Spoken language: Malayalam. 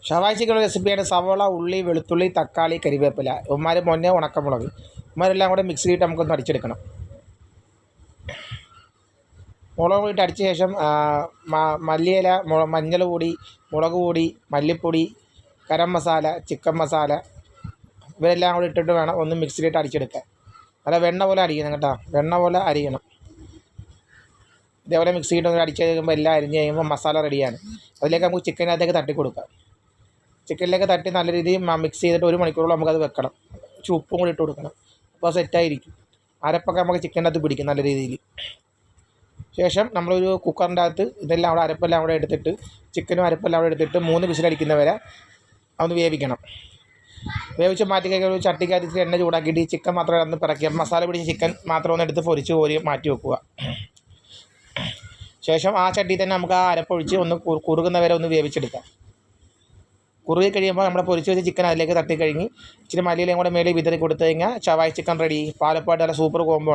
ഷവായി ചിക്കൻ റെസിപ്പിയാണ്. സവോള, ഉള്ളി, വെളുത്തുള്ളി, തക്കാളി, കരിവേപ്പില, ഉമ്മാര് മൊന്നെ, ഉണക്കമുളക്, ഉമ്മാരെല്ലാം കൂടെ മിക്സ് ചെയ്തിട്ട് നമുക്കൊന്ന് അടിച്ചെടുക്കണം. മുളക് പൊടി അടിച്ച ശേഷം മല്ലിയില, മഞ്ഞൾ പൊടി, മുളക് പൊടി, മല്ലിപ്പൊടി, ഗരം മസാല, ചിക്കൻ മസാല ഇവരെല്ലാം കൂടി ഇട്ടിട്ട് വേണം ഒന്ന് മിക്സിയിലിട്ട് അടിച്ചെടുക്കാൻ. നല്ല വെണ്ണ പോലെ അരിയണം കേട്ടോ, വെണ്ണ പോലെ അരിയണം. ഇതേപോലെ മിക്സിയിട്ട് ഒന്ന് അടിച്ച് കഴിയുമ്പോൾ എല്ലാം അരിഞ്ഞ് കഴിയുമ്പോൾ മസാല റെഡിയാണ്. അതിലേക്ക് നമുക്ക് ചിക്കനകത്തേക്ക് തട്ടി കൊടുക്കാം. ചിക്കനിലേക്ക് തട്ടി നല്ല രീതിയിൽ മിക്സ് ചെയ്തിട്ട് 1 മണിക്കൂറോളം നമുക്കത് വെക്കണം. ഉപ്പും കൂടി ഇട്ട് കൊടുക്കണം. അപ്പോൾ സെറ്റായിരിക്കും. അരപ്പൊക്കെ നമുക്ക് ചിക്കൻ്റെ അകത്ത് പിടിക്കും നല്ല രീതിയിൽ. ശേഷം നമ്മളൊരു കുക്കറിൻ്റെ അകത്ത് ഇതെല്ലാം അവിടെ അരപ്പെല്ലാം അവിടെ എടുത്തിട്ട് ചിക്കനും അരപ്പെല്ലാം അവിടെ എടുത്തിട്ട് 3 വിസിലടിക്കുന്നവരെ അതൊന്ന് വേവിക്കണം. വേവിച്ച് മാറ്റി കഴിയുമ്പോൾ ചട്ടിക്കകത്ത് എണ്ണ ചൂടാക്കിയിട്ട് ഈ ചിക്കൻ മാത്രം ഒന്ന് പിറക്കുക. മസാല പിടിച്ച ചിക്കൻ മാത്രം ഒന്ന് എടുത്ത് പൊരിച്ച് കോരി മാറ്റി വെക്കുക. ശേഷം ആ ചട്ടിയിൽ തന്നെ നമുക്ക് ആ അരപ്പൊഴിച്ച് ഒന്ന് കുറുകുന്നവരെ ഒന്ന് വേവിച്ചെടുക്കാം. കുറുകി കഴിയുമ്പോൾ നമ്മുടെ പൊരിച്ച് വെച്ച ചിക്കൻ അതിലേക്ക് തട്ടിക്കഴിഞ്ഞ് ഇച്ചിരി മല്ലിയിലയും കൂടെ മേലെ വിതറി കൊടുത്തു കഴിഞ്ഞാൽ ഷവായി ചിക്കൻ റെഡി. പാലപ്പാട് നല്ല സൂപ്പർ കോമ്പോ.